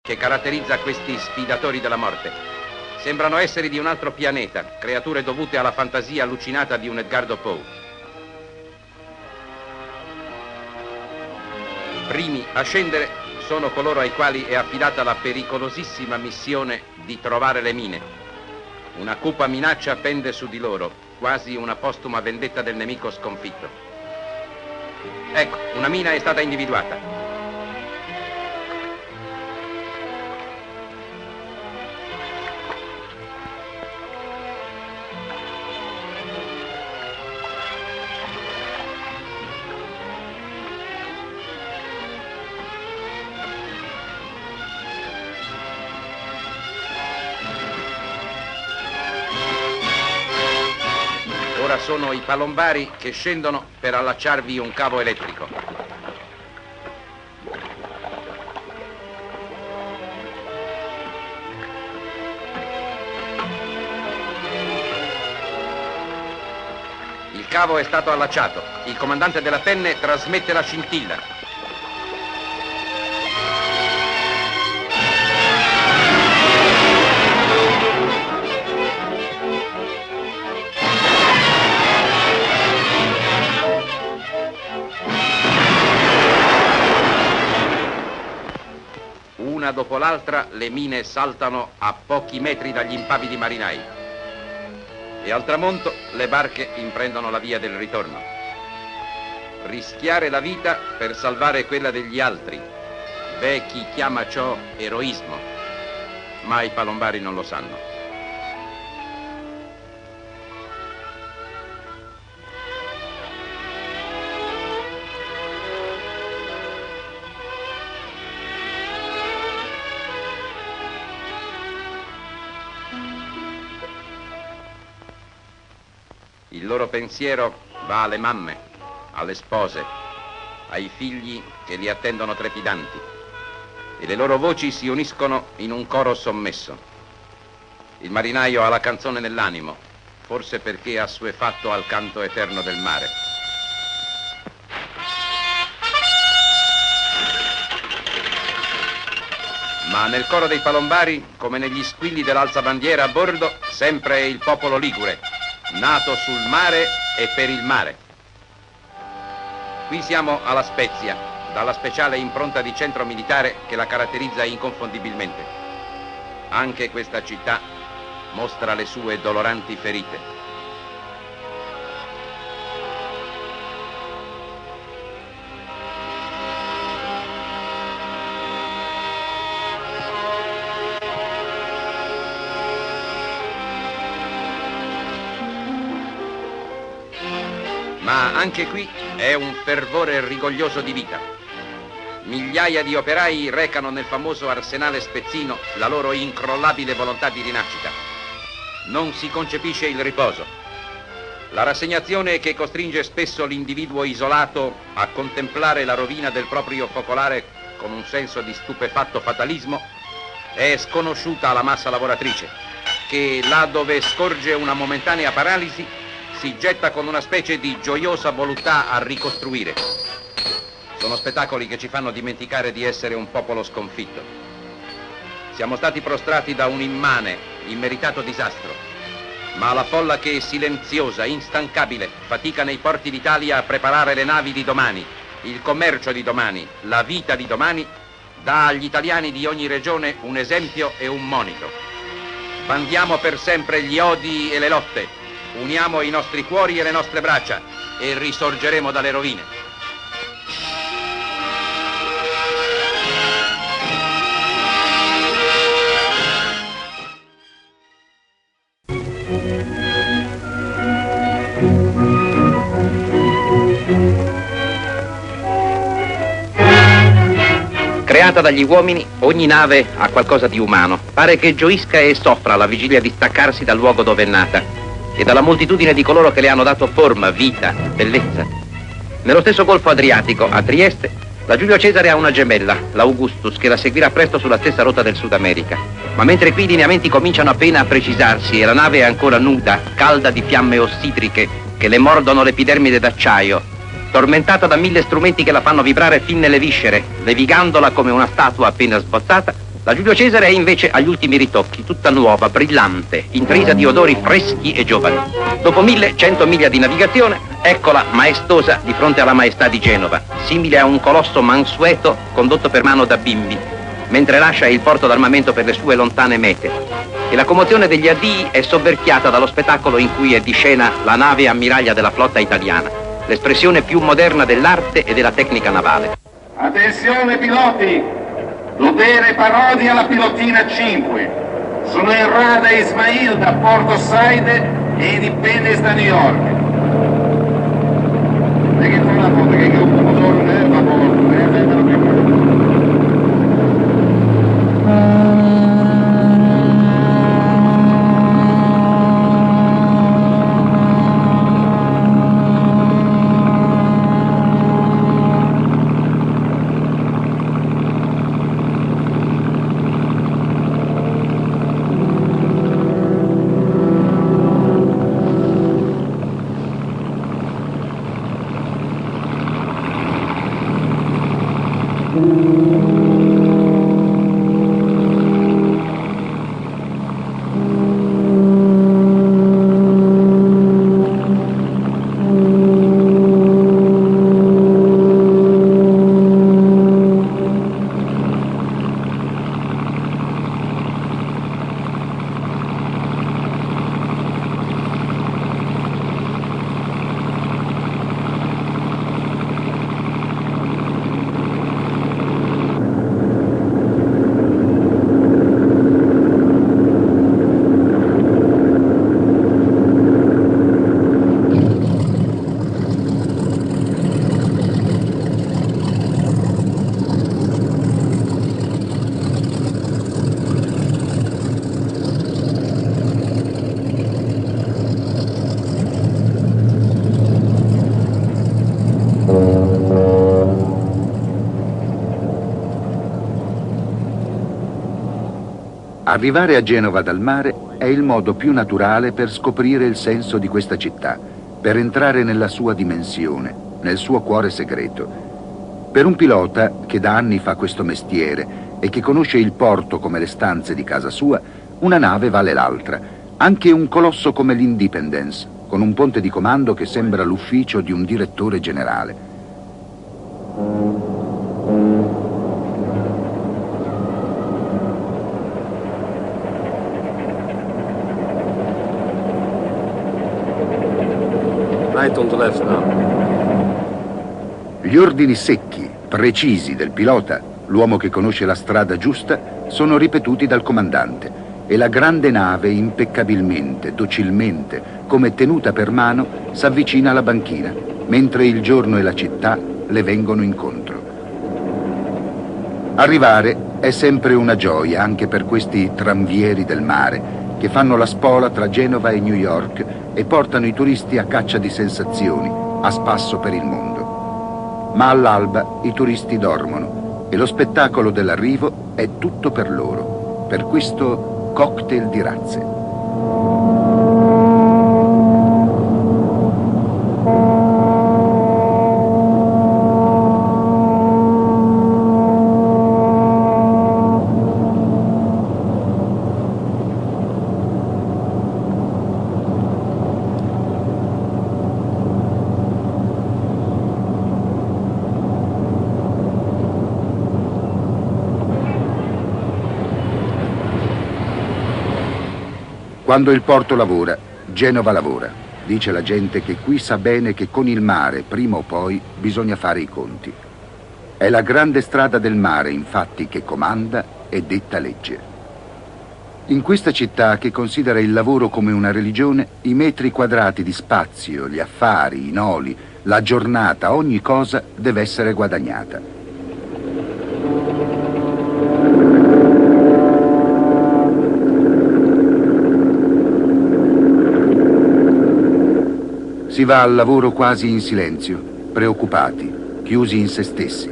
che caratterizza questi sfidatori della morte. Sembrano esseri di un altro pianeta, creature dovute alla fantasia allucinata di un Edgardo Poe. Primi a scendere sono coloro ai quali è affidata la pericolosissima missione di trovare le mine. Una cupa minaccia pende su di loro, quasi una postuma vendetta del nemico sconfitto. Ecco, una mina è stata individuata. Ora sono i palombari che scendono per allacciarvi un cavo elettrico. Il cavo è stato allacciato. Il comandante della Tenne trasmette la scintilla. Una dopo l'altra le mine saltano a pochi metri dagli impavidi marinai e al tramonto le barche imprendono la via del ritorno. Rischiare la vita per salvare quella degli altri. Beh, chi chiama ciò eroismo, ma i palombari non lo sanno. Il loro pensiero va alle mamme, alle spose, ai figli che li attendono trepidanti e le loro voci si uniscono in un coro sommesso. Il marinaio ha la canzone nell'animo, forse perché è assuefatto al canto eterno del mare. Ma nel coro dei palombari, come negli squilli dell'alzabandiera a bordo, sempre è il popolo ligure, nato sul mare e per il mare. Qui siamo alla Spezia, dalla speciale impronta di centro militare che la caratterizza inconfondibilmente. Anche questa città mostra le sue doloranti ferite. Ma anche qui è un fervore rigoglioso di vita. Migliaia di operai recano nel famoso arsenale spezzino la loro incrollabile volontà di rinascita. Non si concepisce il riposo. La rassegnazione che costringe spesso l'individuo isolato a contemplare la rovina del proprio focolare con un senso di stupefatto fatalismo è sconosciuta alla massa lavoratrice, che là dove scorge una momentanea paralisi si getta con una specie di gioiosa voluttà a ricostruire. Sono spettacoli che ci fanno dimenticare di essere un popolo sconfitto. Siamo stati prostrati da un immane, immeritato disastro, ma la folla che silenziosa, instancabile, fatica nei porti d'Italia a preparare le navi di domani, il commercio di domani, la vita di domani, dà agli italiani di ogni regione un esempio e un monito. Bandiamo per sempre gli odi e le lotte. Uniamo i nostri cuori e le nostre braccia e risorgeremo dalle rovine. Creata dagli uomini, ogni nave ha qualcosa di umano. Pare che gioisca e soffra alla vigilia di staccarsi dal luogo dove è nata e dalla moltitudine di coloro che le hanno dato forma, vita, bellezza. Nello stesso Golfo Adriatico, a Trieste, la Giulio Cesare ha una gemella, la Augustus, che la seguirà presto sulla stessa rotta del Sud America. Ma mentre qui i lineamenti cominciano appena a precisarsi e la nave è ancora nuda, calda di fiamme ossidriche che le mordono l'epidermide d'acciaio, tormentata da 1000 strumenti che la fanno vibrare fin nelle viscere, levigandola come una statua appena sbozzata, La Giulio Cesare è invece agli ultimi ritocchi, tutta nuova, brillante, intrisa di odori freschi e giovani. Dopo 1100 miglia di navigazione, eccola maestosa di fronte alla maestà di Genova, simile a un colosso mansueto condotto per mano da bimbi, mentre lascia il porto d'armamento per le sue lontane mete. E la commozione degli addii è soverchiata dallo spettacolo in cui è di scena la nave ammiraglia della flotta italiana, l'espressione più moderna dell'arte e della tecnica navale. Attenzione piloti! Dovere parodia alla pilotina 5. Sono in Rada Ismail da Porto Saide e Independence da New York. E che fa la foto che il gruppo motore non è Arrivare a Genova dal mare è il modo più naturale per scoprire il senso di questa città, per entrare nella sua dimensione, nel suo cuore segreto. Per un pilota che da anni fa questo mestiere e che conosce il porto come le stanze di casa sua, una nave vale l'altra, anche un colosso come l'Independence, con un ponte di comando che sembra l'ufficio di un direttore generale. Right on the left now. Gli ordini secchi, precisi del pilota, l'uomo che conosce la strada giusta, sono ripetuti dal comandante e la grande nave impeccabilmente, docilmente, come tenuta per mano, s'avvicina alla banchina, mentre il giorno e la città le vengono incontro. Arrivare è sempre una gioia anche per questi tranvieri del mare che fanno la spola tra Genova e New York e portano i turisti a caccia di sensazioni, a spasso per il mondo. Ma all'alba i turisti dormono e lo spettacolo dell'arrivo è tutto per loro, per questo cocktail di razze. Quando il porto lavora, Genova lavora. Dice la gente che qui sa bene che con il mare, prima o poi, bisogna fare i conti. È la grande strada del mare, infatti, che comanda e detta legge. In questa città, che considera il lavoro come una religione, i metri quadrati di spazio, gli affari, i noli, la giornata, ogni cosa deve essere guadagnata. Si va al lavoro quasi in silenzio, preoccupati, chiusi in se stessi.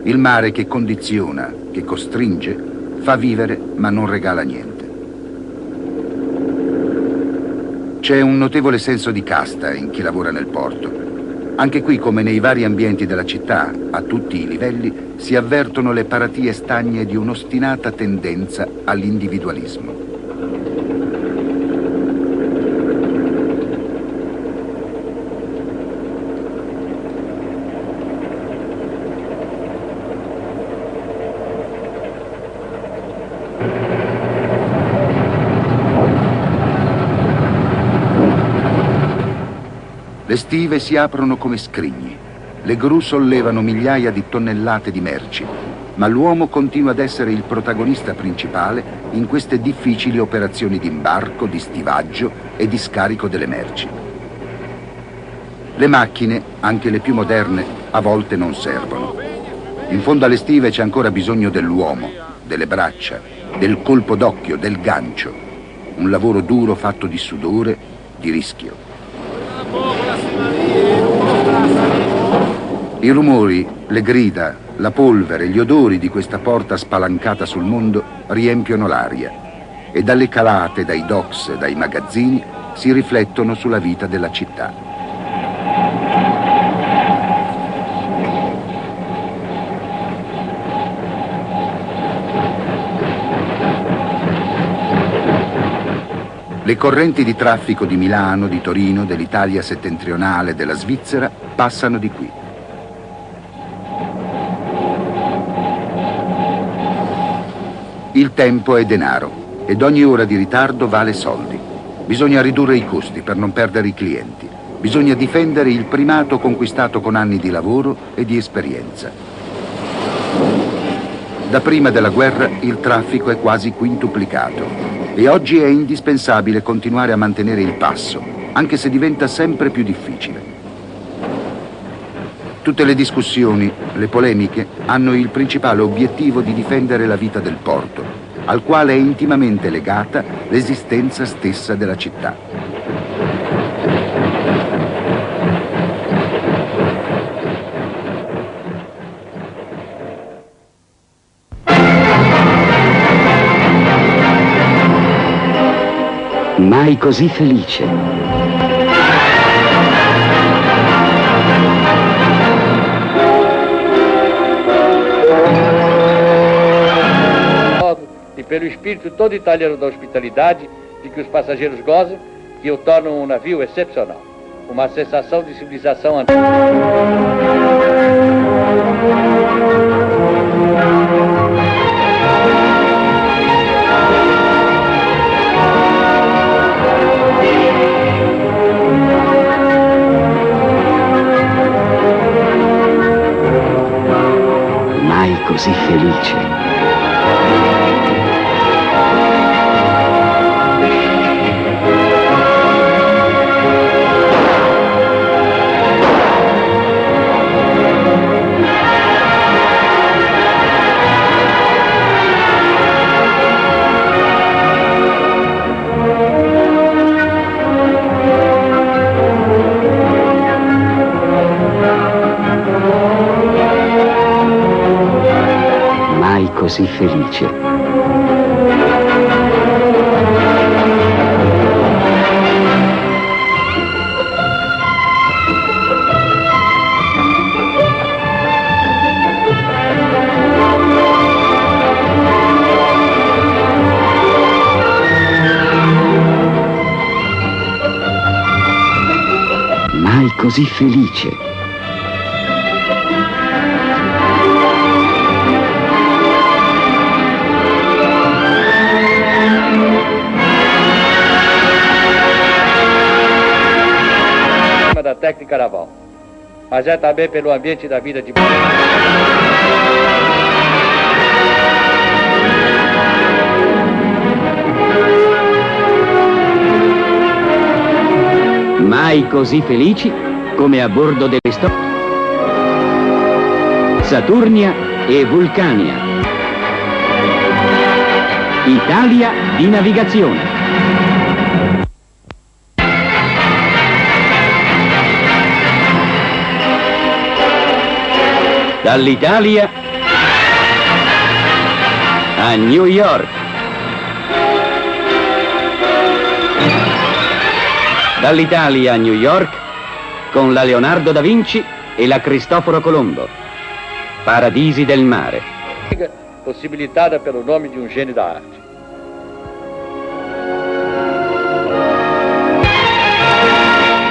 Il mare che condiziona, che costringe, fa vivere ma non regala niente. C'è un notevole senso di casta in chi lavora nel porto. Anche qui, come nei vari ambienti della città, a tutti i livelli, si avvertono le paratie stagne di un'ostinata tendenza all'individualismo. Le stive si aprono come scrigni. Le gru sollevano migliaia di tonnellate di merci, ma l'uomo continua ad essere il protagonista principale in queste difficili operazioni di imbarco, di stivaggio e di scarico delle merci. Le macchine, anche le più moderne, a volte non servono. In fondo alle stive c'è ancora bisogno dell'uomo, delle braccia, del colpo d'occhio, del gancio. Un lavoro duro fatto di sudore, di rischio. I rumori, le grida, la polvere, gli odori di questa porta spalancata sul mondo riempiono l'aria e dalle calate, dai docks, dai magazzini si riflettono sulla vita della città. Le correnti di traffico di Milano, di Torino, dell'Italia settentrionale, della Svizzera passano di qui. Il tempo è denaro ed ogni ora di ritardo vale soldi. Bisogna ridurre i costi per non perdere i clienti. Bisogna difendere il primato conquistato con anni di lavoro e di esperienza. Da prima della guerra il traffico è quasi quintuplicato. E oggi è indispensabile continuare a mantenere il passo, anche se diventa sempre più difficile. Tutte le discussioni, le polemiche, hanno il principale obiettivo di difendere la vita del porto, al quale è intimamente legata l'esistenza stessa della città. Mai così felice. E pelo espírito todo italiano da hospitalidade, de que os passageiros gozam, que o tornam um navio excepcional. Uma sensação de civilização antiga. Così felice. Così felice. Mai così felice. Da técnica naval, mas é também pelo ambiente da vida de... Mai così felici come a bordo delle Saturnia e Vulcania. Italia di navigazione. Dall'Italia a New York. Dall'Italia a New York con la Leonardo da Vinci e la Cristoforo Colombo. Paradisi del mare. Possibilitata pelo nome di un genio d'arte.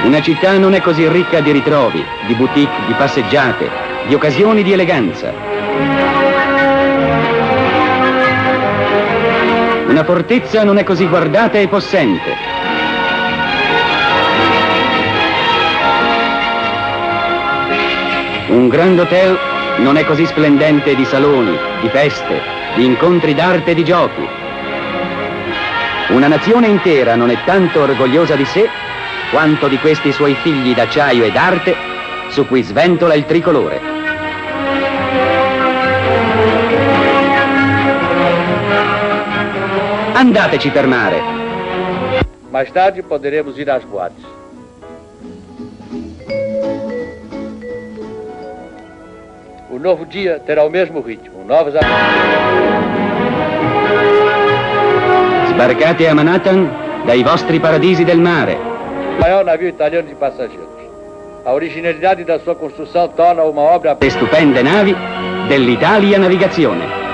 Una città non è così ricca di ritrovi, di boutique, di passeggiate, di occasioni di eleganza. Una fortezza non è così guardata e possente. Un grand hotel non è così splendente di saloni, di feste, di incontri d'arte e di giochi. Una nazione intera non è tanto orgogliosa di sé quanto di questi suoi figli d'acciaio e d'arte su cui sventola il tricolore. Andateci per mare. Mais tarde poderemos ir às boates. O novo dia terá o mesmo ritmo, novas... Sbarcate a Manhattan dai vostri paradisi del mare. O maior navio italiano de passageiros. A originalidade da sua construção torna uma obra... Le stupende navi dell'Italia Navigazione.